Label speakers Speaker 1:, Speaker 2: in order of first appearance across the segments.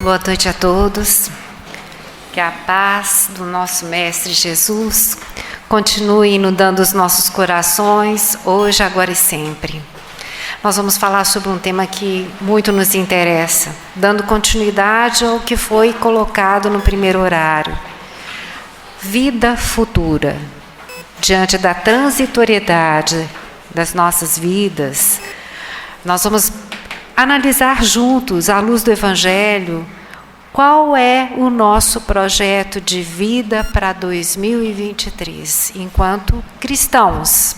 Speaker 1: Boa noite a todos. Que a paz do nosso Mestre Jesus continue inundando os nossos corações, hoje, agora e sempre. Nós vamos falar sobre um tema que muito nos interessa, dando continuidade ao que foi colocado no primeiro horário. Vida futura. Diante da transitoriedade das nossas vidas, nós vamos analisar juntos, à luz do Evangelho, qual é o nosso projeto de vida para 2023, enquanto cristãos.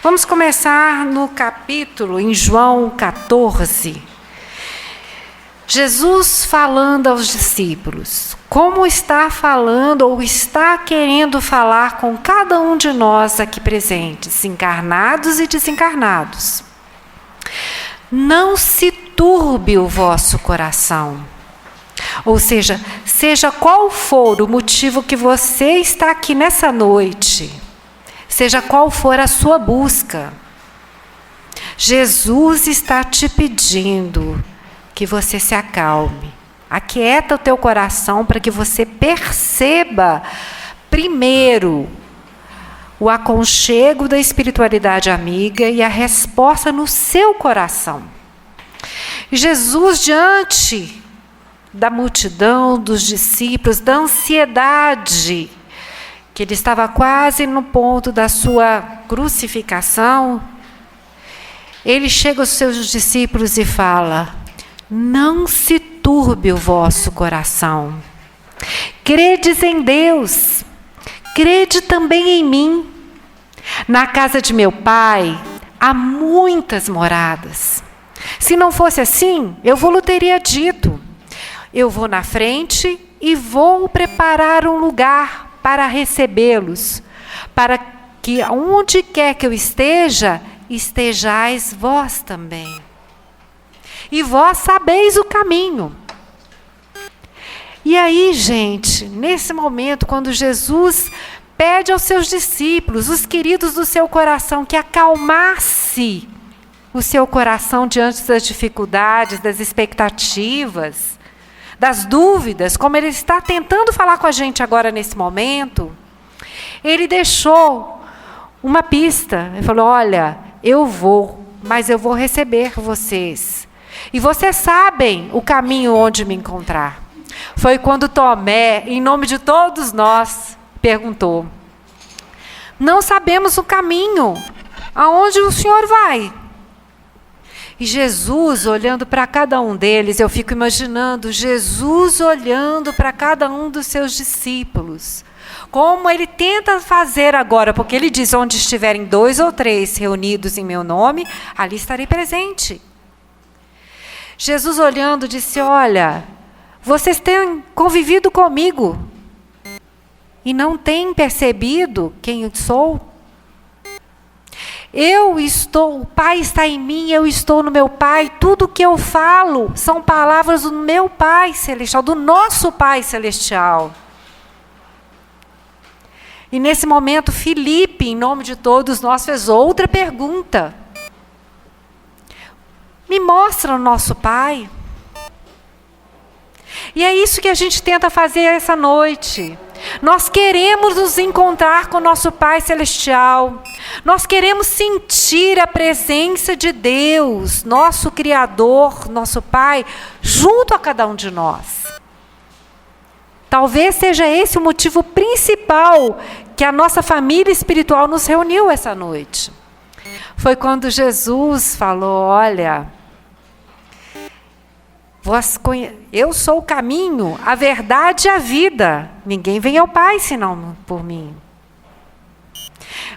Speaker 1: Vamos começar no capítulo, em João 14. Jesus falando aos discípulos, como está falando ou está querendo falar com cada um de nós aqui presentes, encarnados e desencarnados. Não se turbe o vosso coração. Ou seja, seja qual for o motivo que você está aqui nessa noite, seja qual for a sua busca, Jesus está te pedindo que você se acalme. Aquieta o teu coração para que você perceba, primeiro, o aconchego da espiritualidade amiga e a resposta no seu coração. Jesus, diante da multidão, dos discípulos, da ansiedade, que ele estava quase no ponto da sua crucificação, ele chega aos seus discípulos e fala: não se turbe o vosso coração. Credes em Deus, crede também em mim. Na casa de meu Pai há muitas moradas. Se não fosse assim, eu vou-lhe teria dito. Eu vou na frente e vou preparar um lugar para recebê-los, para que onde quer que eu esteja, estejais vós também. E vós sabeis o caminho. E aí, gente, nesse momento, quando Jesus pede aos seus discípulos, os queridos do seu coração, que acalmasse o seu coração diante das dificuldades, das expectativas, das dúvidas, como ele está tentando falar com a gente agora nesse momento, ele deixou uma pista. Ele falou: olha, eu vou, mas eu vou receber vocês. E vocês sabem o caminho onde me encontrar. Foi quando Tomé, em nome de todos nós, perguntou: não sabemos o caminho, aonde o Senhor vai? E Jesus olhando para cada um deles, eu fico imaginando Jesus olhando para cada um dos seus discípulos, como ele tenta fazer agora, porque ele diz: onde estiverem 2 ou 3 reunidos em meu nome, ali estarei presente. Jesus olhando disse: olha, vocês têm convivido comigo e não têm percebido quem eu sou? Eu estou, o Pai está em mim, eu estou no meu Pai. Tudo que eu falo são palavras do meu Pai Celestial, do nosso Pai Celestial. E nesse momento, Filipe, em nome de todos nós, fez outra pergunta. Me mostra o nosso Pai. E é isso que a gente tenta fazer essa noite. Nós queremos nos encontrar com o nosso Pai Celestial. Nós queremos sentir a presença de Deus, nosso Criador, nosso Pai, junto a cada um de nós. Talvez seja esse o motivo principal que a nossa família espiritual nos reuniu essa noite. Foi quando Jesus falou: olha, eu sou o caminho, a verdade e a vida. Ninguém vem ao Pai senão por mim.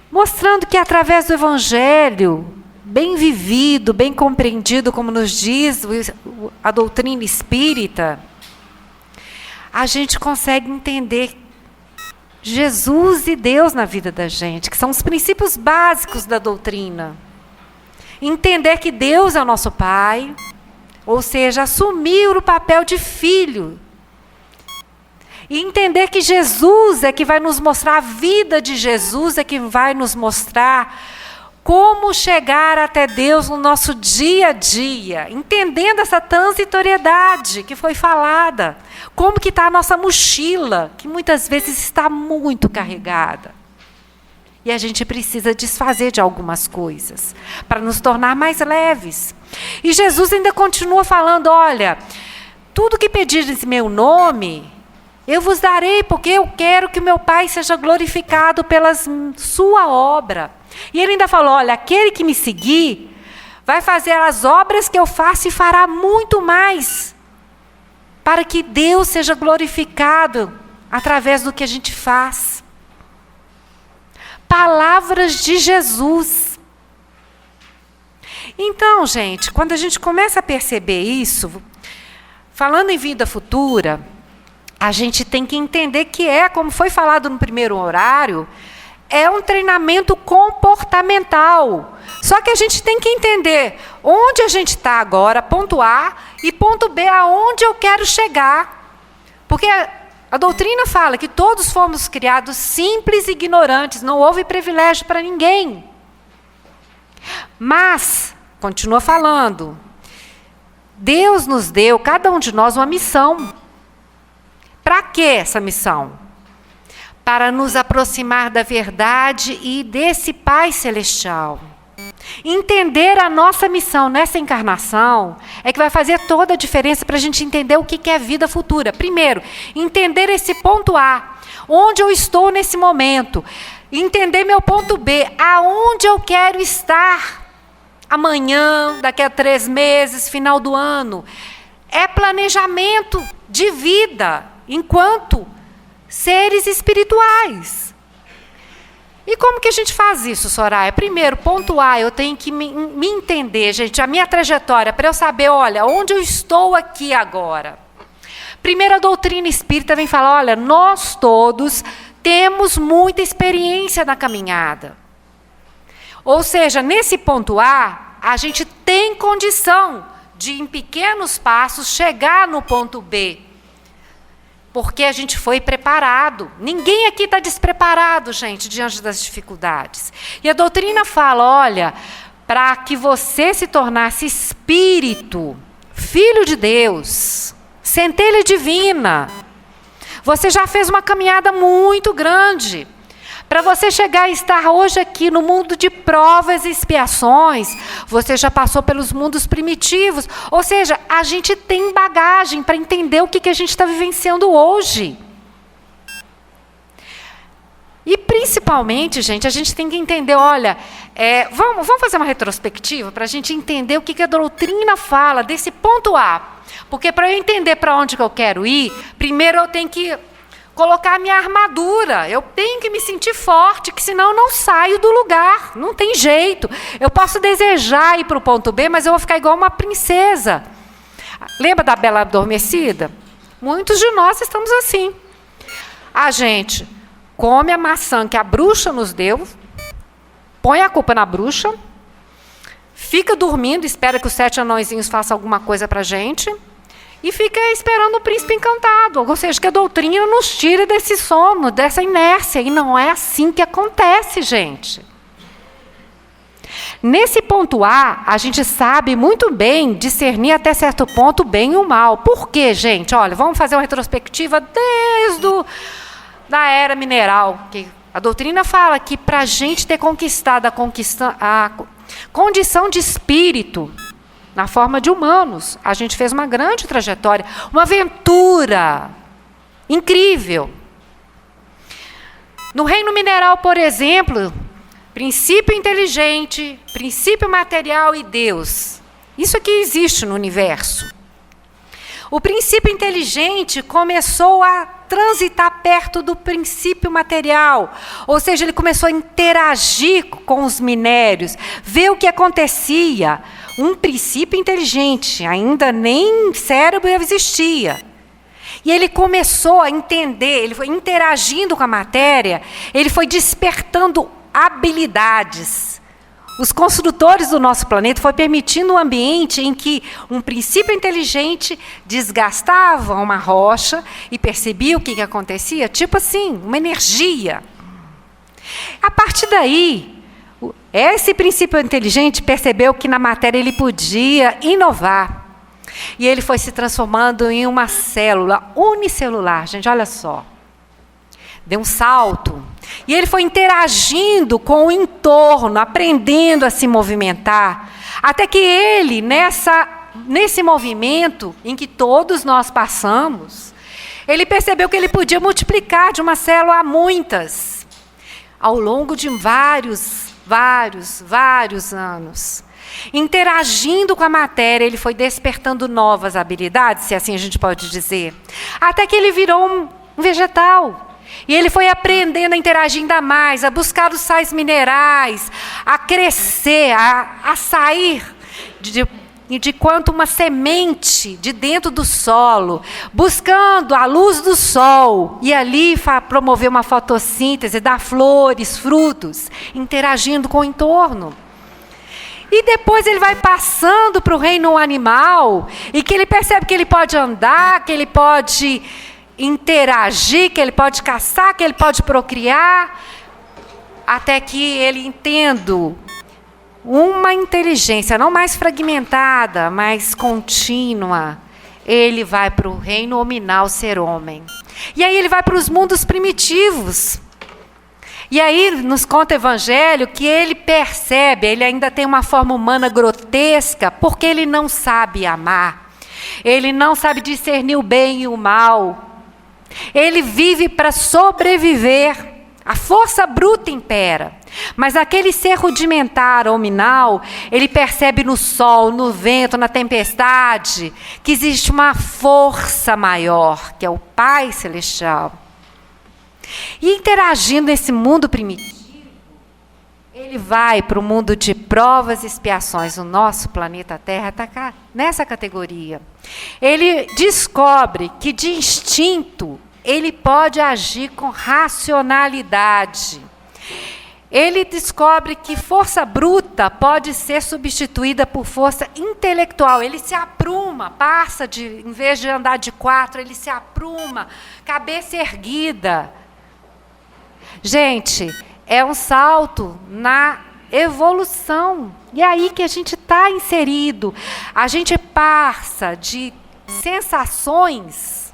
Speaker 1: Mostrando que através do Evangelho, bem vivido, bem compreendido, como nos diz a doutrina espírita, a gente consegue entender Jesus e Deus na vida da gente, que são os princípios básicos da doutrina. Entender que Deus é o nosso Pai, ou seja, assumir o papel de filho. E entender que Jesus é que vai nos mostrar, a vida de Jesus é que vai nos mostrar Como chegar até Deus no nosso dia a dia, entendendo essa transitoriedade que foi falada. Como que está a nossa mochila, que muitas vezes está muito carregada. E a gente precisa desfazer de algumas coisas, para nos tornar mais leves. E Jesus ainda continua falando, olha, tudo que pedires em meu nome, eu vos darei, porque eu quero que o meu Pai seja glorificado pela sua obra. E ele ainda falou, olha, aquele que me seguir, vai fazer as obras que eu faço e fará muito mais, para que Deus seja glorificado através do que a gente faz. Palavras de Jesus. Então, gente, quando a gente começa a perceber isso, falando em vida futura, a gente tem que entender que como foi falado no primeiro horário, é um treinamento comportamental. Só que a gente tem que entender onde a gente está agora, ponto A, e ponto B, aonde eu quero chegar. Porque a doutrina fala que todos fomos criados simples e ignorantes, não houve privilégio para ninguém. Mas, continua falando, Deus nos deu, cada um de nós, uma missão. Para que essa missão? Para nos aproximar da verdade e desse Pai Celestial. Entender a nossa missão nessa encarnação é que vai fazer toda a diferença para a gente entender o que é vida futura. Primeiro, entender esse ponto A, onde eu estou nesse momento. Entender meu ponto B, aonde eu quero estar amanhã, daqui a 3 meses, final do ano. É planejamento de vida, enquanto seres espirituais. E como que a gente faz isso, Soraya? Primeiro, ponto A, eu tenho que me entender, gente, a minha trajetória, para eu saber, olha, onde eu estou aqui agora. Primeiro, a doutrina espírita vem falar, olha, nós todos temos muita experiência na caminhada. Ou seja, nesse ponto A, a gente tem condição de, em pequenos passos, chegar no ponto B. Porque a gente foi preparado. Ninguém aqui está despreparado, gente, diante das dificuldades. E a doutrina fala, olha, para que você se tornasse espírito, filho de Deus, centelha divina, você já fez uma caminhada muito grande. Para você chegar a estar hoje aqui no mundo de provas e expiações, você já passou pelos mundos primitivos. Ou seja, a gente tem bagagem para entender o que a gente está vivenciando hoje. E principalmente, gente, a gente tem que entender, olha, vamos fazer uma retrospectiva para a gente entender o que a doutrina fala desse ponto A. Porque para eu entender para onde que eu quero ir, primeiro eu tenho que colocar a minha armadura, eu tenho que me sentir forte, que senão eu não saio do lugar, não tem jeito. Eu posso desejar ir para o ponto B, mas eu vou ficar igual uma princesa. Lembra da Bela Adormecida? Muitos de nós estamos assim. A gente come a maçã que a bruxa nos deu, põe a culpa na bruxa, fica dormindo, espera que os 7 anõezinhos façam alguma coisa para a gente, e fica esperando o príncipe encantado. Ou seja, que a doutrina nos tira desse sono, dessa inércia. E não é assim que acontece, gente. Nesse ponto A gente sabe muito bem discernir até certo ponto o bem e o mal. Por quê, gente? Olha, vamos fazer uma retrospectiva desde da era mineral. Que a doutrina fala que para a gente ter conquistado a condição de espírito, na forma de humanos, a gente fez uma grande trajetória, uma aventura incrível. No reino mineral, por exemplo, princípio inteligente, princípio material e Deus. Isso aqui existe no universo. O princípio inteligente começou a transitar perto do princípio material, ou seja, ele começou a interagir com os minérios, ver o que acontecia. Um princípio inteligente, ainda nem cérebro existia. E ele começou a entender, ele foi interagindo com a matéria, ele foi despertando habilidades. Os construtores do nosso planeta foram permitindo um ambiente em que um princípio inteligente desgastava uma rocha e percebia o que acontecia, tipo assim, uma energia. A partir daí, Esse princípio inteligente percebeu que na matéria ele podia inovar. E ele foi se transformando em uma célula unicelular. Gente, olha só. Deu um salto. E ele foi interagindo com o entorno, aprendendo a se movimentar. Até que ele, nesse movimento em que todos nós passamos, ele percebeu que ele podia multiplicar de uma célula a muitas. Ao longo de vários anos. Interagindo com a matéria, ele foi despertando novas habilidades, se assim a gente pode dizer. Até que ele virou um vegetal. E ele foi aprendendo a interagir ainda mais, a buscar os sais minerais, a crescer, a sair de quanto uma semente de dentro do solo, buscando a luz do sol, e ali promover uma fotossíntese, dar flores, frutos, interagindo com o entorno. E depois ele vai passando para o reino animal, e que ele percebe que ele pode andar, que ele pode interagir, que ele pode caçar, que ele pode procriar, até que ele entenda uma inteligência não mais fragmentada, mas contínua. Ele vai para o reino hominal, ser homem. E aí ele vai para os mundos primitivos. E aí nos conta o Evangelho que ele percebe, ele ainda tem uma forma humana grotesca, porque ele não sabe amar. Ele não sabe discernir o bem e o mal. Ele vive para sobreviver. A força bruta impera. Mas aquele ser rudimentar, hominal, ele percebe no sol, no vento, na tempestade, que existe uma força maior, que é o Pai Celestial. E interagindo nesse mundo primitivo, ele vai para o mundo de provas e expiações. O nosso planeta Terra está nessa categoria. Ele descobre que de instinto ele pode agir com racionalidade. Ele descobre que força bruta pode ser substituída por força intelectual. Ele se apruma, em vez de andar de 4, ele se apruma, cabeça erguida. Gente, é um salto na evolução. E é aí que a gente está inserido. A gente passa de sensações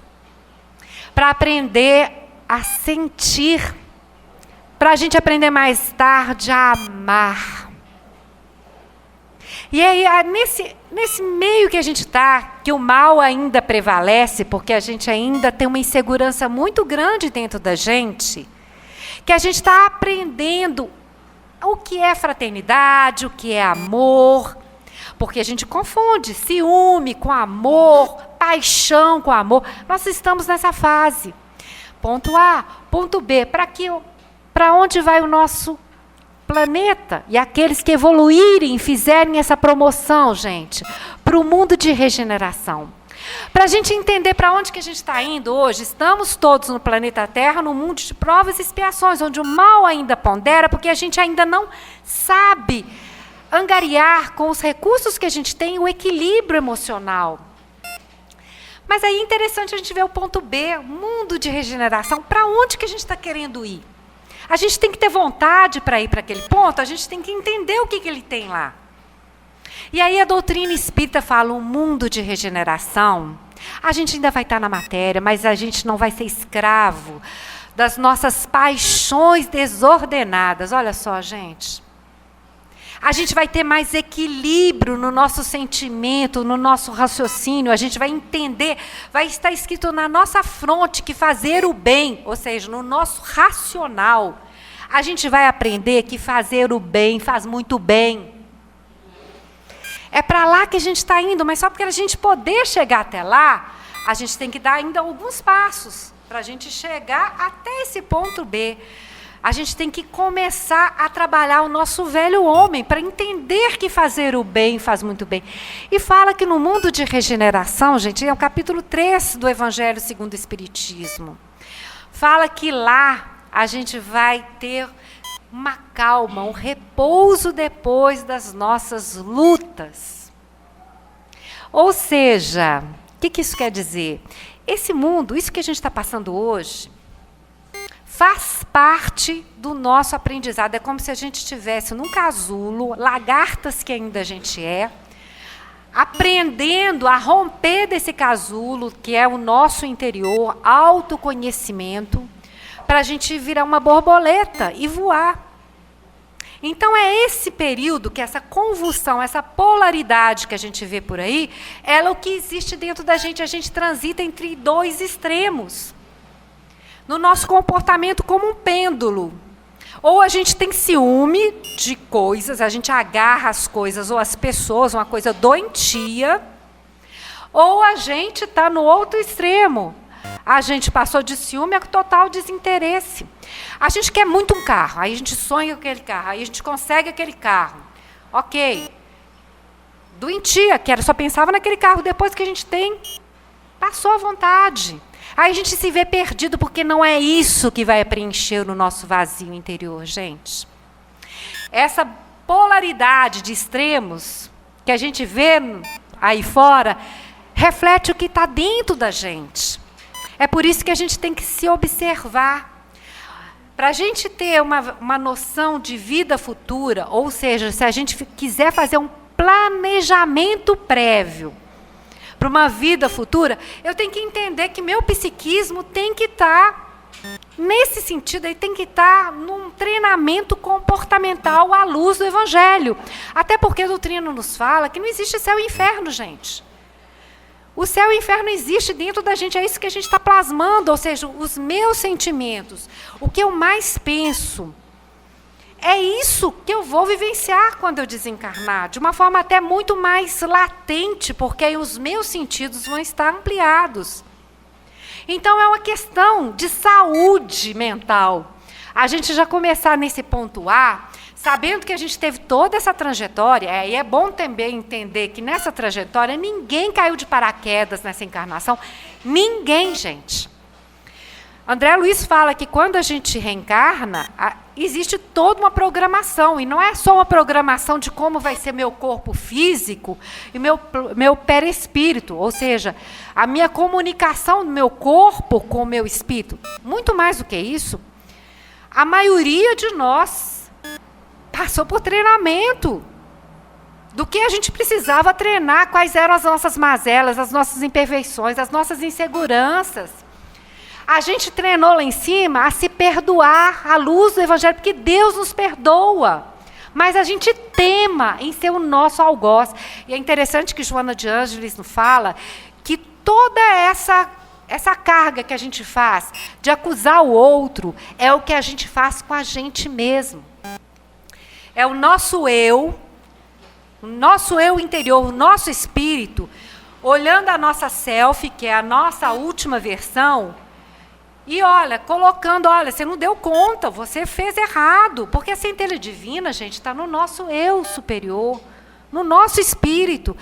Speaker 1: para aprender a sentir, para a gente aprender mais tarde a amar. E aí, nesse meio que a gente está, que o mal ainda prevalece, porque a gente ainda tem uma insegurança muito grande dentro da gente, que a gente está aprendendo o que é fraternidade, o que é amor, porque a gente confunde ciúme com amor, paixão com amor. Nós estamos nessa fase. Ponto A, ponto B. Para onde vai o nosso planeta? E aqueles que evoluírem, fizerem essa promoção, gente, para o mundo de regeneração. Para a gente entender para onde que a gente está indo hoje, estamos todos no planeta Terra, no mundo de provas e expiações, onde o mal ainda pondera, porque a gente ainda não sabe angariar com os recursos que a gente tem o equilíbrio emocional. Mas aí é interessante a gente ver o ponto B, mundo de regeneração. Para onde que a gente está querendo ir? A gente tem que ter vontade para ir para aquele ponto, a gente tem que entender o que ele tem lá. E aí a doutrina espírita fala, um mundo de regeneração, a gente ainda vai estar na matéria, mas a gente não vai ser escravo das nossas paixões desordenadas. Olha só, gente. A gente vai ter mais equilíbrio no nosso sentimento, no nosso raciocínio. A gente vai entender, vai estar escrito na nossa fronte que fazer o bem, ou seja, no nosso racional, a gente vai aprender que fazer o bem faz muito bem. É para lá que a gente está indo, mas só para a gente poder chegar até lá, a gente tem que dar ainda alguns passos para a gente chegar até esse ponto B. A gente tem que começar a trabalhar o nosso velho homem para entender que fazer o bem faz muito bem. E fala que no mundo de regeneração, gente, é o capítulo 3 do Evangelho segundo o Espiritismo. Fala que lá a gente vai ter uma calma, um repouso depois das nossas lutas. Ou seja, o que isso quer dizer? Esse mundo, isso que a gente está passando hoje, faz parte do nosso aprendizado. É como se a gente estivesse num casulo, lagartas que ainda a gente é, aprendendo a romper desse casulo, que é o nosso interior, autoconhecimento, para a gente virar uma borboleta e voar. Então, é esse período que essa convulsão, essa polaridade que a gente vê por aí, ela é o que existe dentro da gente. A gente transita entre dois extremos. No nosso comportamento como um pêndulo. Ou a gente tem ciúme de coisas, a gente agarra as coisas ou as pessoas, uma coisa doentia. Ou a gente está no outro extremo. A gente passou de ciúme a total desinteresse. A gente quer muito um carro, aí a gente sonha com aquele carro, aí a gente consegue aquele carro. Ok. Doentia, que era, só pensava naquele carro, depois que a gente tem, passou a vontade. Aí a gente se vê perdido, porque não é isso que vai preencher o nosso vazio interior, gente. Essa polaridade de extremos que a gente vê aí fora, reflete o que está dentro da gente. É por isso que a gente tem que se observar. Para a gente ter uma noção de vida futura, ou seja, se a gente quiser fazer um planejamento prévio para uma vida futura, eu tenho que entender que meu psiquismo tem que estar, nesse sentido, ele tem que estar num treinamento comportamental à luz do Evangelho. Até porque a doutrina nos fala que não existe céu e inferno, gente. O céu e o inferno existe dentro da gente, é isso que a gente está plasmando, ou seja, os meus sentimentos, o que eu mais penso, é isso que eu vou vivenciar quando eu desencarnar, de uma forma até muito mais latente, porque aí os meus sentidos vão estar ampliados. Então, é uma questão de saúde mental. A gente já começar nesse ponto A, sabendo que a gente teve toda essa trajetória, e é bom também entender que nessa trajetória ninguém caiu de paraquedas nessa encarnação. Ninguém, gente. André Luiz fala que quando a gente reencarna, existe toda uma programação, e não é só uma programação de como vai ser meu corpo físico e meu perispírito, ou seja, a minha comunicação do meu corpo com o meu espírito. Muito mais do que isso, a maioria de nós passou por treinamento do que a gente precisava treinar, quais eram as nossas mazelas, as nossas imperfeições, as nossas inseguranças. A gente treinou lá em cima a se perdoar à luz do Evangelho, porque Deus nos perdoa. Mas a gente tema em ser o nosso algoz. E é interessante que Joana de Ângeles nos fala que toda essa carga que a gente faz de acusar o outro é o que a gente faz com a gente mesmo. É o nosso eu interior, o nosso espírito, olhando a nossa selfie, que é a nossa última versão, e olha, colocando, olha, você não deu conta, você fez errado, porque a centelha divina, gente, está no nosso eu superior, no nosso espírito.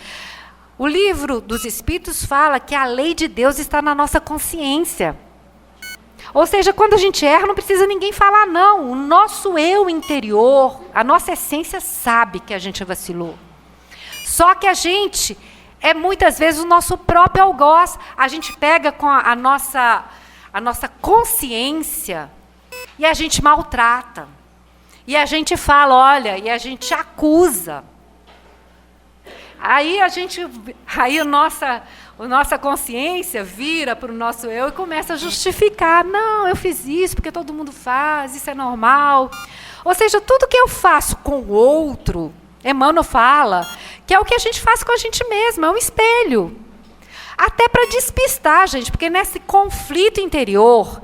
Speaker 1: O livro dos Espíritos fala que a lei de Deus está na nossa consciência. Ou seja, quando a gente erra, não precisa ninguém falar, não. O nosso eu interior, a nossa essência sabe que a gente vacilou. Só que a gente é muitas vezes o nosso próprio algoz. A gente pega com a nossa consciência e a gente maltrata. E a gente fala, olha, e a gente acusa. Aí a nossa consciência vira para o nosso eu e começa a justificar. Não, eu fiz isso porque todo mundo faz, isso é normal. Ou seja, tudo que eu faço com o outro, Emmanuel fala, que é o que a gente faz com a gente mesmo, é um espelho. Até para despistar, gente, porque nesse conflito interior,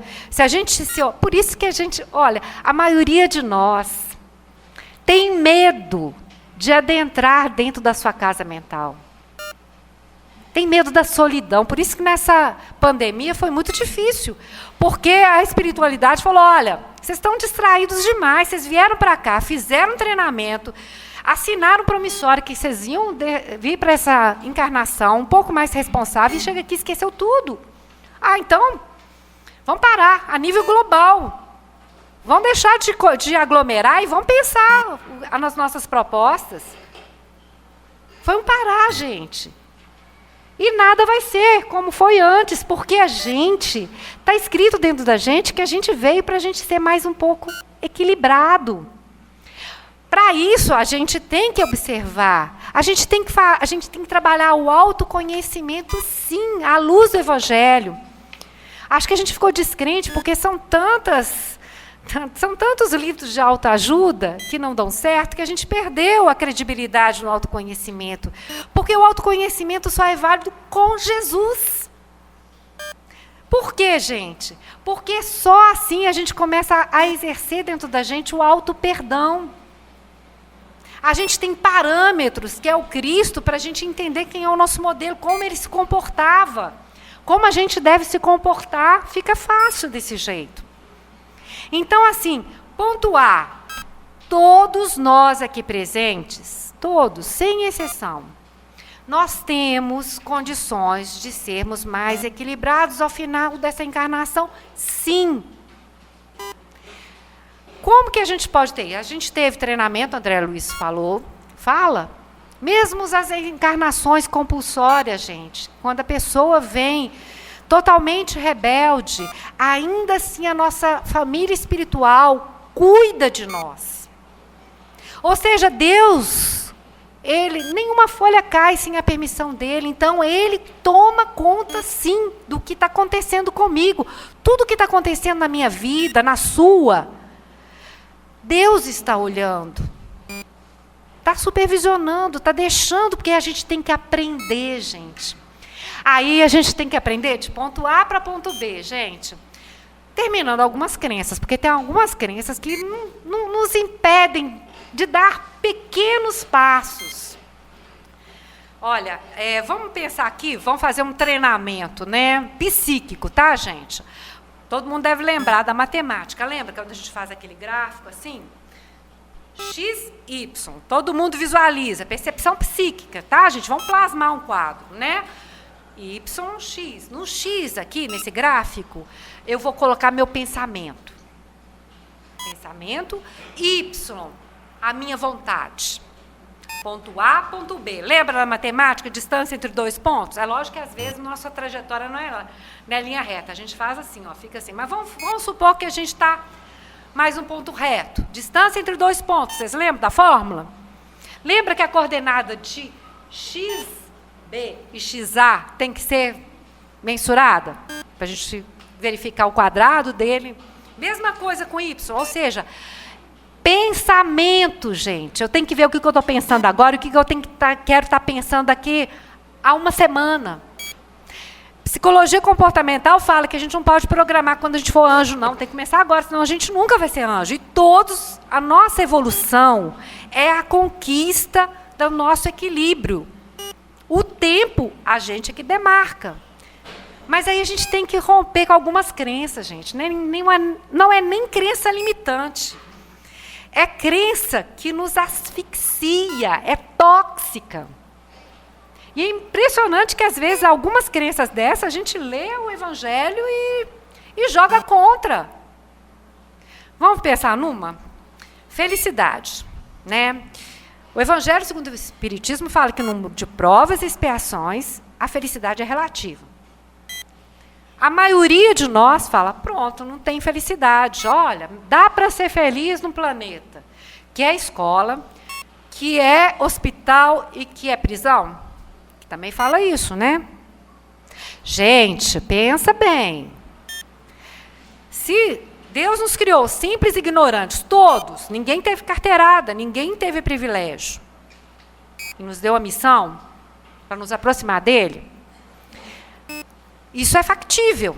Speaker 1: por isso que a gente, olha, a maioria de nós tem medo de adentrar dentro da sua casa mental. Tem medo da solidão. Por isso que nessa pandemia foi muito difícil. Porque a espiritualidade falou, olha, vocês estão distraídos demais, vocês vieram para cá, fizeram um treinamento, assinaram um promissório que vocês iam vir para essa encarnação um pouco mais responsável e chega aqui e esqueceu tudo. Então, vamos parar a nível global. Vamos deixar de aglomerar e vamos pensar nas nossas propostas. Foi um parar, gente. E nada vai ser como foi antes, porque está escrito dentro da gente que a gente veio para a gente ser mais um pouco equilibrado. Para isso, a gente tem que observar, a gente tem que trabalhar o autoconhecimento, sim, à luz do Evangelho. Acho que a gente ficou descrente, porque são tantos livros de autoajuda que não dão certo, que a gente perdeu a credibilidade no autoconhecimento. Porque o autoconhecimento só é válido com Jesus. Por quê, gente? Porque só assim a gente começa a exercer dentro da gente o auto-perdão. A gente tem parâmetros, que é o Cristo, para a gente entender quem é o nosso modelo, como ele se comportava. Como a gente deve se comportar, fica fácil desse jeito. Então, assim, ponto A, todos nós aqui presentes, todos, sem exceção, nós temos condições de sermos mais equilibrados ao final dessa encarnação, sim. Como que a gente pode ter? A gente teve treinamento, André Luiz fala, mesmo as encarnações compulsórias, gente, quando a pessoa vem totalmente rebelde, ainda assim a nossa família espiritual cuida de nós. Ou seja, Deus, nenhuma folha cai sem a permissão dele, então ele toma conta, sim, do que está acontecendo comigo. Tudo que está acontecendo na minha vida, na sua, Deus está olhando, está supervisionando, está deixando, porque a gente tem que aprender, gente. Aí a gente tem que aprender de ponto A para ponto B, gente. Terminando algumas crenças, porque tem algumas crenças que não nos impedem de dar pequenos passos. Olha, vamos pensar aqui, vamos fazer um treinamento, né, psíquico, tá, gente? Todo mundo deve lembrar da matemática. Lembra quando a gente faz aquele gráfico assim? X, Y. Todo mundo visualiza. Percepção psíquica, tá, gente? Vamos plasmar um quadro, né? Y, X. No X aqui, nesse gráfico, eu vou colocar meu pensamento. Pensamento. Y, a minha vontade. Ponto A, ponto B. Lembra da matemática, distância entre dois pontos? É lógico que às vezes nossa trajetória não é linha reta. A gente faz assim, ó, fica assim. Mas vamos supor que a gente está mais um ponto reto. Distância entre dois pontos. Vocês lembram da fórmula? Lembra que a coordenada de XB e XA tem que ser mensurada? Para a gente verificar o quadrado dele. Mesma coisa com Y, ou seja, pensamento, gente. Eu tenho que ver o que eu estou pensando agora e o que eu quero estar pensando daqui a uma semana. Psicologia comportamental fala que a gente não pode programar quando a gente for anjo, não. Tem que começar agora, senão a gente nunca vai ser anjo. E a nossa evolução é a conquista do nosso equilíbrio. O tempo, a gente é que demarca. Mas aí a gente tem que romper com algumas crenças, gente. Não é nem crença limitante. É crença que nos asfixia, é tóxica. E é impressionante que, às vezes, algumas crenças dessas, a gente lê o Evangelho e joga contra. Vamos pensar numa? Felicidade, né? O Evangelho, segundo o Espiritismo, fala que no mundo de provas e expiações, a felicidade é relativa. A maioria de nós fala, pronto, não tem felicidade. Olha, dá para ser feliz no planeta, que é escola, que é hospital e que é prisão. Que também fala isso, né? Gente, pensa bem. Se Deus nos criou simples e ignorantes, todos, ninguém teve carteirada, ninguém teve privilégio, e nos deu a missão para nos aproximar dele, isso é factível,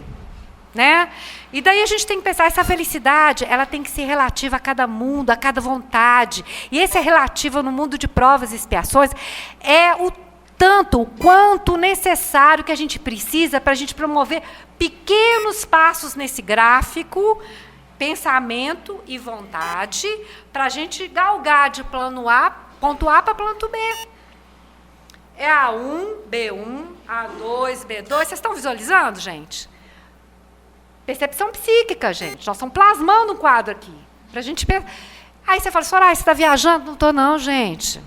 Speaker 1: né? E daí a gente tem que pensar, essa felicidade, ela tem que ser relativa a cada mundo, a cada vontade. E esse é relativo no mundo de provas e expiações, é o quanto necessário que a gente precisa para a gente promover pequenos passos nesse gráfico, pensamento e vontade, para a gente galgar de plano A, ponto A para ponto B. É A1, B1, A2, B2. Vocês estão visualizando, gente? Percepção psíquica, gente. Nós estamos plasmando um quadro aqui. Pra gente... Aí você fala, Soraya, você está viajando? Não estou, não, gente.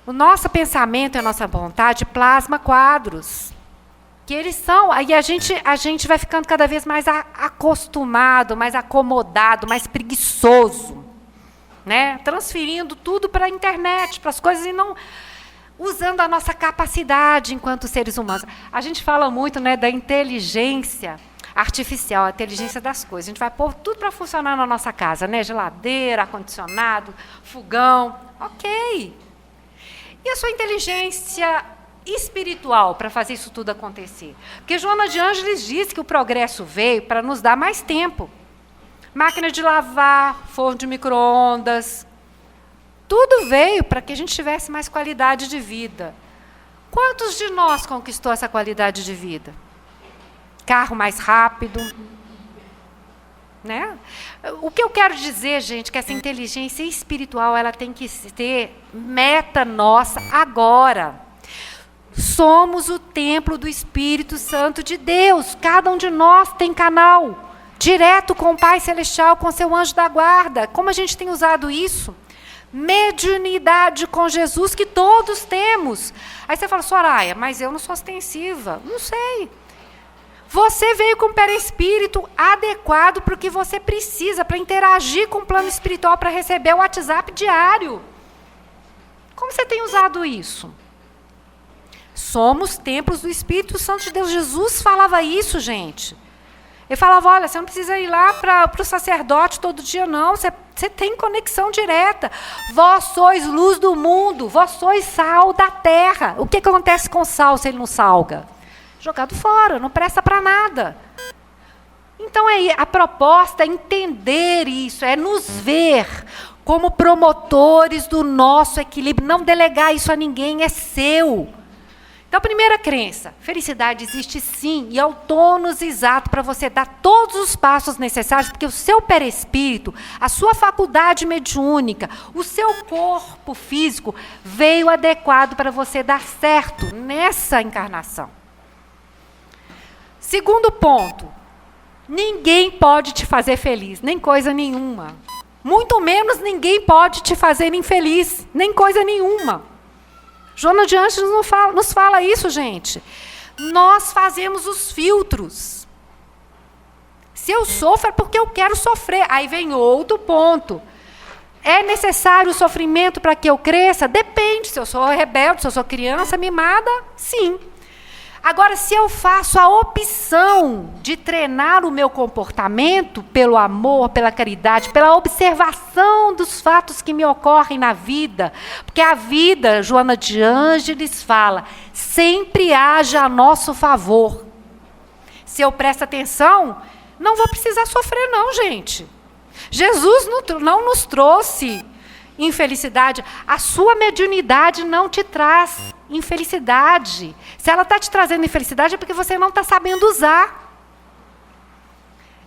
Speaker 1: O nosso pensamento e a nossa vontade plasma quadros. Que eles são, aí a gente vai ficando cada vez mais acostumado, mais acomodado, mais preguiçoso, né? Transferindo tudo para a internet, para as coisas e não usando a nossa capacidade enquanto seres humanos. A gente fala muito, né, da inteligência artificial, a inteligência das coisas. A gente vai pôr tudo para funcionar na nossa casa, né? Geladeira, ar-condicionado, fogão, ok. E a sua inteligência espiritual para fazer isso tudo acontecer? Porque Joana de Ângeles diz que o progresso veio para nos dar mais tempo. Máquina de lavar, forno de micro-ondas, tudo veio para que a gente tivesse mais qualidade de vida. Quantos de nós conquistou essa qualidade de vida? Carro mais rápido, né? O que eu quero dizer, gente, que essa inteligência espiritual ela tem que ter meta nossa agora. Somos o templo do Espírito Santo de Deus. Cada um de nós tem canal direto com o Pai Celestial, com seu anjo da guarda. Como a gente tem usado isso? Mediunidade com Jesus que todos temos. Aí você fala, Soraya, mas eu não sou ostensiva. Não sei. Você veio com o perispírito adequado para o que você precisa, para interagir com o plano espiritual, para receber o WhatsApp diário. Como você tem usado isso? Somos templos do Espírito Santo de Deus. Jesus falava isso, gente. Ele falava, olha, você não precisa ir lá para o sacerdote todo dia, não. Você tem conexão direta. Vós sois luz do mundo, vós sois sal da terra. O que acontece com o sal se ele não salga? Jogado fora, não presta para nada. Então, a proposta é entender isso, é nos ver como promotores do nosso equilíbrio. Não delegar isso a ninguém, é seu. Então, primeira crença, felicidade existe sim, e é o tônus exato para você dar todos os passos necessários, porque o seu perispírito, a sua faculdade mediúnica, o seu corpo físico veio adequado para você dar certo nessa encarnação. Segundo ponto, ninguém pode te fazer feliz, nem coisa nenhuma. Muito menos ninguém pode te fazer infeliz, nem coisa nenhuma. Joana de Ângeles nos fala isso, gente. Nós fazemos os filtros. Se eu sofro é porque eu quero sofrer. Aí vem outro ponto. É necessário o sofrimento para que eu cresça? Depende. Se eu sou rebelde, se eu sou criança mimada, sim. Agora, se eu faço a opção de treinar o meu comportamento pelo amor, pela caridade, pela observação dos fatos que me ocorrem na vida, porque a vida, Joana de Ângeles fala, sempre age a nosso favor. Se eu presto atenção, não vou precisar sofrer não, gente. Jesus não nos trouxe infelicidade. A sua mediunidade não te traz infelicidade. Se ela está te trazendo infelicidade é porque você não está sabendo usar.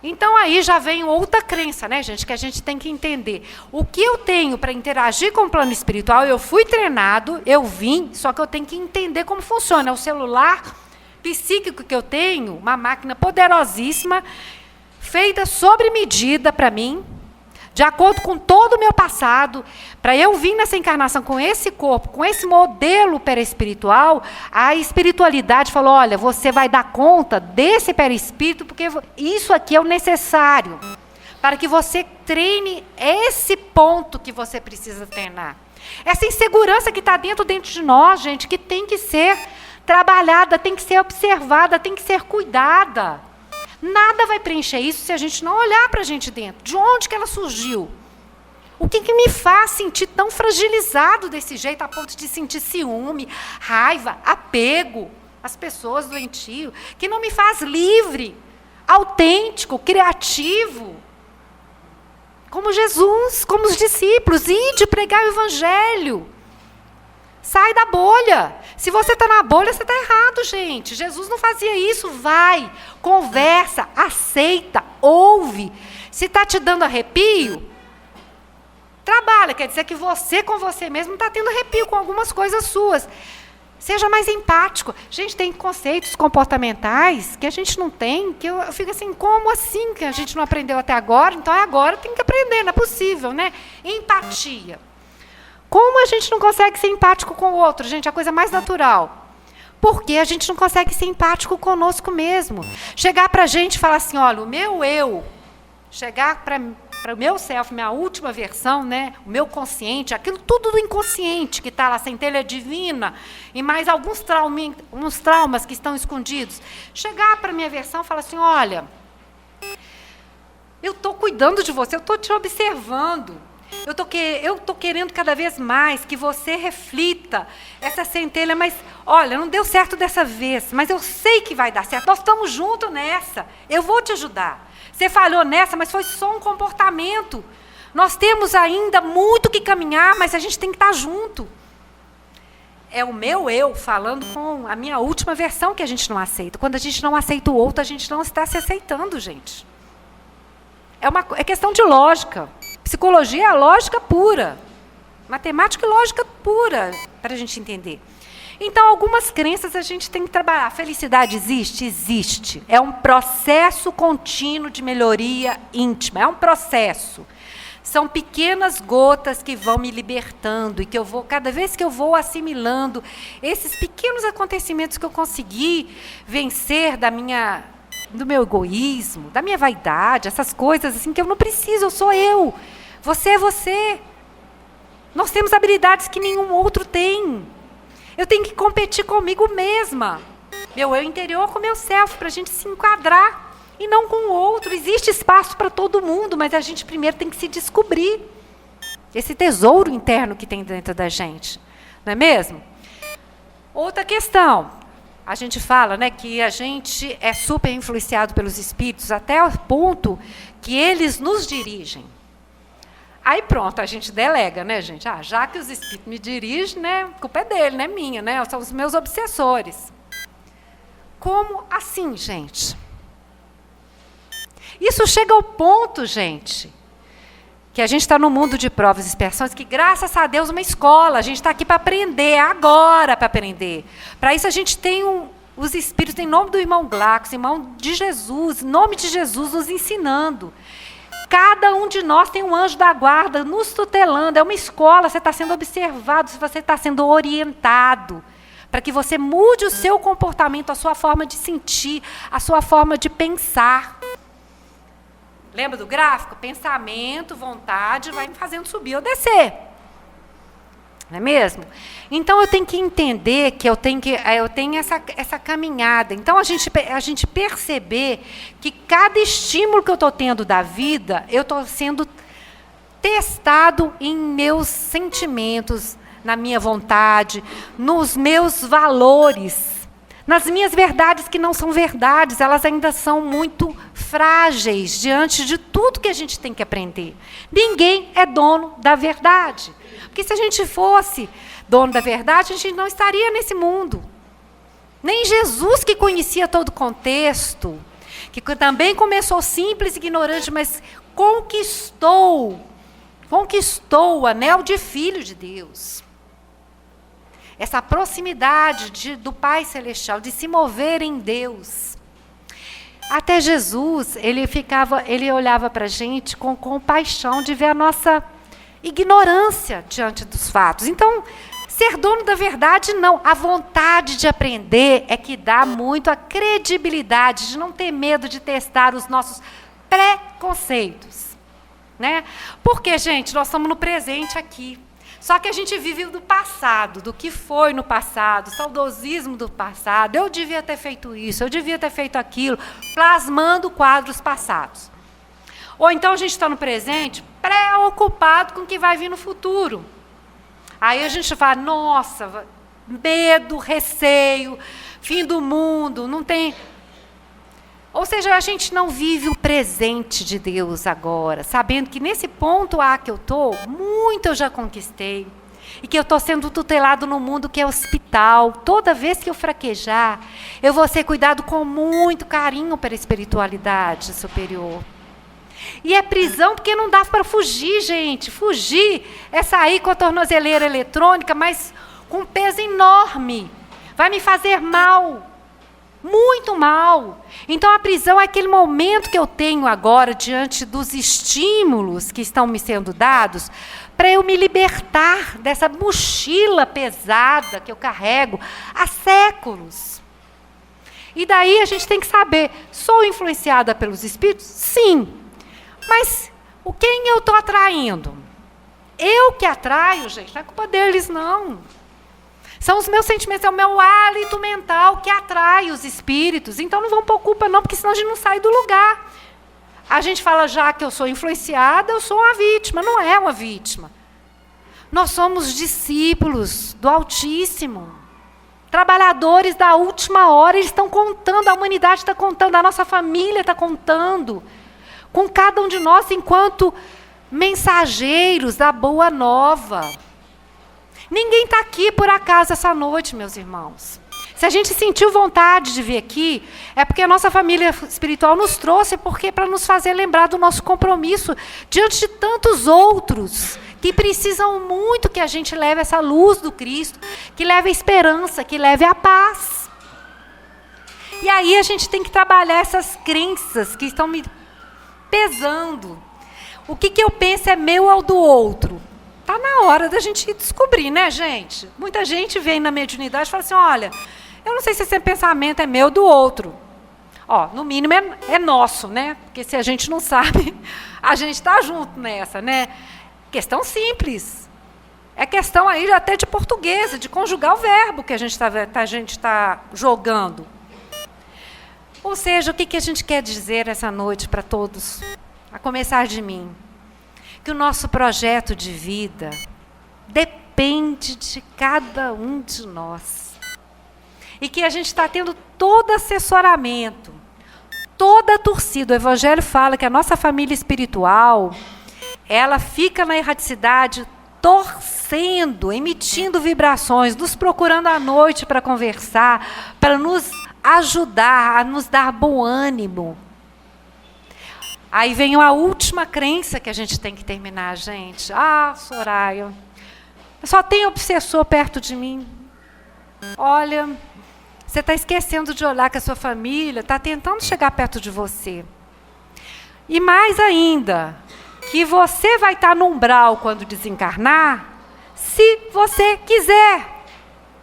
Speaker 1: Então aí já vem outra crença, né, gente, que a gente tem que entender. O que eu tenho para interagir com o plano espiritual, eu fui treinado, eu vim, só que eu tenho que entender como funciona. O celular psíquico que eu tenho, uma máquina poderosíssima, feita sobre medida para mim, de acordo com todo o meu passado, para eu vir nessa encarnação com esse corpo, com esse modelo perispiritual, a espiritualidade falou, olha, você vai dar conta desse perispírito, porque isso aqui é o necessário, para que você treine esse ponto que você precisa treinar. Essa insegurança que está dentro de nós, gente, que tem que ser trabalhada, tem que ser observada, tem que ser cuidada. Nada vai preencher isso se a gente não olhar para a gente dentro. De onde que ela surgiu? O que me faz sentir tão fragilizado desse jeito, a ponto de sentir ciúme, raiva, apego às pessoas doentias, que não me faz livre, autêntico, criativo, como Jesus, como os discípulos, ide pregar o evangelho. Sai da bolha. Se você está na bolha, você está errado, gente. Jesus não fazia isso. Vai, conversa, aceita, ouve. Se está te dando arrepio, trabalha. Quer dizer que você com você mesmo está tendo arrepio com algumas coisas suas. Seja mais empático. Gente, tem conceitos comportamentais que a gente não tem, que eu fico assim, como assim que a gente não aprendeu até agora? Então agora tem que aprender, não é possível, né? Empatia. Como a gente não consegue ser empático com o outro, gente? A coisa mais natural. Porque a gente não consegue ser empático conosco mesmo. Chegar para a gente e falar assim, olha, o meu eu, chegar para o meu self, minha última versão, né, o meu consciente, aquilo tudo do inconsciente que está lá, centelha divina, e mais alguns traumas que estão escondidos. Chegar para a minha versão e falar assim, olha, eu estou cuidando de você, eu estou te observando. Eu estou querendo cada vez mais que você reflita essa centelha, mas, olha, não deu certo dessa vez, mas eu sei que vai dar certo. Nós estamos juntos nessa, eu vou te ajudar. Você falhou nessa, mas foi só um comportamento. Nós temos ainda muito que caminhar, mas a gente tem que estar junto. É o meu eu falando com a minha última versão que a gente não aceita. Quando a gente não aceita o outro, a gente não está se aceitando, gente. É questão de lógica. Psicologia é lógica pura. Matemática e lógica pura, para a gente entender. Então, algumas crenças a gente tem que trabalhar. A felicidade existe? Existe. É um processo contínuo de melhoria íntima. É um processo. São pequenas gotas que vão me libertando e que eu vou, cada vez que eu vou assimilando esses pequenos acontecimentos que eu consegui vencer do meu egoísmo, da minha vaidade, essas coisas assim que eu não preciso, eu sou eu. Você é você. Nós temos habilidades que nenhum outro tem. Eu tenho que competir comigo mesma. Meu eu interior com o meu self, para a gente se enquadrar. E não com o outro. Existe espaço para todo mundo, mas a gente primeiro tem que se descobrir. Esse tesouro interno que tem dentro da gente. Não é mesmo? Outra questão. A gente fala, né, que a gente é super influenciado pelos espíritos até o ponto que eles nos dirigem. Aí pronto, a gente delega, né, gente? Já que os espíritos me dirigem, né, a culpa é dele, não é minha, né? São os meus obsessores. Como assim, gente? Isso chega ao ponto, gente, que a gente está no mundo de provas e expiações, que graças a Deus uma escola, a gente está aqui para aprender, agora para aprender. Para isso a gente tem os espíritos, em nome do irmão Glauco, irmão de Jesus, em nome de Jesus, nos ensinando. Cada um de nós tem um anjo da guarda nos tutelando, é uma escola, você está sendo observado, você está sendo orientado, para que você mude o seu comportamento, a sua forma de sentir, a sua forma de pensar. Lembra do gráfico? Pensamento, vontade, vai me fazendo subir ou descer. Não é mesmo? Então, eu tenho que entender que eu tenho essa caminhada. Então, a gente perceber que cada estímulo que eu estou tendo da vida, eu estou sendo testado em meus sentimentos, na minha vontade, nos meus valores, nas minhas verdades que não são verdades, elas ainda são muito frágeis diante de tudo que a gente tem que aprender. Ninguém é dono da verdade. Porque se a gente fosse dono da verdade, a gente não estaria nesse mundo. Nem Jesus, que conhecia todo o contexto, que também começou simples e ignorante, mas conquistou o anel de filho de Deus. Essa proximidade do Pai Celestial, de se mover em Deus. Até Jesus, ele olhava para a gente com compaixão de ver a nossa ignorância diante dos fatos. Então, ser dono da verdade, não. A vontade de aprender é que dá muito a credibilidade, de não ter medo de testar os nossos preconceitos. Né? Porque, gente, nós estamos no presente aqui. Só que a gente vive do passado, do que foi no passado, saudosismo do passado. Eu devia ter feito isso, eu devia ter feito aquilo, plasmando quadros passados. Ou então a gente está no presente, preocupado com o que vai vir no futuro. Aí a gente fala, nossa, medo, receio, fim do mundo, não tem... Ou seja, a gente não vive o presente de Deus agora, sabendo que nesse ponto A que eu estou, muito eu já conquistei. E que eu estou sendo tutelado no mundo que é hospital. Toda vez que eu fraquejar, eu vou ser cuidado com muito carinho pela espiritualidade superior. E é prisão porque não dá para fugir, gente. Fugir é sair com a tornozeleira eletrônica, mas com um peso enorme. Vai me fazer mal. Muito mal. Então a prisão é aquele momento que eu tenho agora diante dos estímulos que estão me sendo dados para eu me libertar dessa mochila pesada que eu carrego há séculos. E daí a gente tem que saber, sou influenciada pelos espíritos? Sim. Mas quem eu estou atraindo? Eu que atraio, gente, não é culpa deles, não. São os meus sentimentos, é o meu hálito mental que atrai os espíritos. Então não vão pôr culpa não, porque senão a gente não sai do lugar. A gente fala já que eu sou influenciada, eu sou uma vítima. Não é uma vítima. Nós somos discípulos do Altíssimo. Trabalhadores da última hora, eles estão contando, a humanidade está contando, a nossa família está contando. Com cada um de nós enquanto mensageiros da boa nova. Ninguém está aqui por acaso essa noite, meus irmãos. Se a gente sentiu vontade de vir aqui, é porque a nossa família espiritual nos trouxe, porque para nos fazer lembrar do nosso compromisso diante de tantos outros que precisam muito que a gente leve essa luz do Cristo, que leve a esperança, que leve a paz. E aí a gente tem que trabalhar essas crenças que estão me pesando. O que eu penso é meu ou do outro? Está na hora da gente descobrir, né, gente? Muita gente vem na mediunidade e fala assim, olha, eu não sei se esse pensamento é meu ou do outro. Ó, no mínimo é nosso, né? Porque se a gente não sabe, a gente está junto nessa, né? Questão simples. É questão aí até de portuguesa, de conjugar o verbo que a gente está jogando. Ou seja, o que a gente quer dizer essa noite para todos? A começar de mim. Que o nosso projeto de vida depende de cada um de nós. E que a gente está tendo todo assessoramento, toda a torcida. O Evangelho fala que a nossa família espiritual, ela fica na erraticidade torcendo, emitindo vibrações, nos procurando à noite para conversar, para nos ajudar, a nos dar bom ânimo. Aí vem a última crença que a gente tem que terminar, gente. Ah, Soraya, só tem obsessor perto de mim. Olha, você está esquecendo de olhar que a sua família está tentando chegar perto de você. E mais ainda, que você vai estar no umbral quando desencarnar, se você quiser.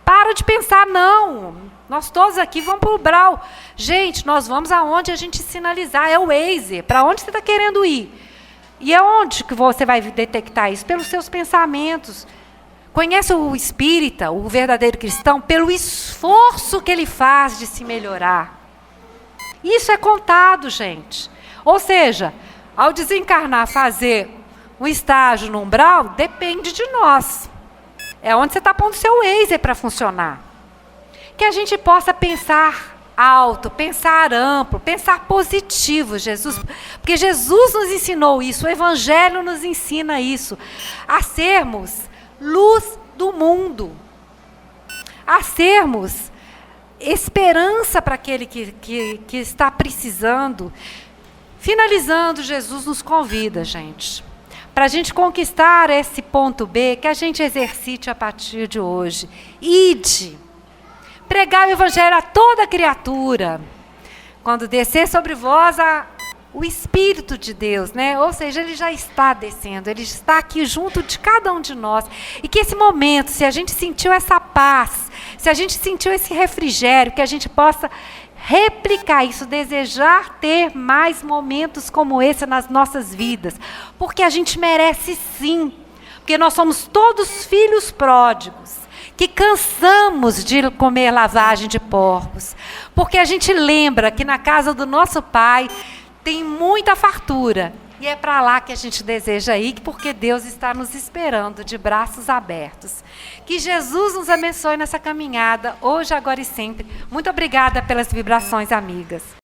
Speaker 1: Para de pensar, não. Nós todos aqui vamos para o umbral. Gente, nós vamos aonde a gente sinalizar. É o Waze. Para onde você está querendo ir? E é onde que você vai detectar isso? Pelos seus pensamentos. Conhece o espírita, o verdadeiro cristão, pelo esforço que ele faz de se melhorar. Isso é contado, gente. Ou seja, ao desencarnar, fazer um estágio no umbral, depende de nós. É onde você está pondo o seu Waze para funcionar. Que a gente possa pensar alto, pensar amplo, pensar positivo, Jesus, porque Jesus nos ensinou isso, o Evangelho nos ensina isso, a sermos luz do mundo, a sermos esperança para aquele que está precisando. Finalizando, Jesus nos convida, gente, para a gente conquistar esse ponto B, que a gente exercite a partir de hoje. Ide. Pregar o Evangelho a toda criatura. Quando descer sobre vós o Espírito de Deus, né? Ou seja, ele já está descendo, ele está aqui junto de cada um de nós. E que esse momento, se a gente sentiu essa paz, se a gente sentiu esse refrigério, que a gente possa replicar isso, desejar ter mais momentos como esse nas nossas vidas. Porque a gente merece sim. Porque nós somos todos filhos pródigos, que cansamos de comer lavagem de porcos, porque a gente lembra que na casa do nosso Pai tem muita fartura, e é para lá que a gente deseja ir, porque Deus está nos esperando de braços abertos. Que Jesus nos abençoe nessa caminhada, hoje, agora e sempre. Muito obrigada pelas vibrações, amigas.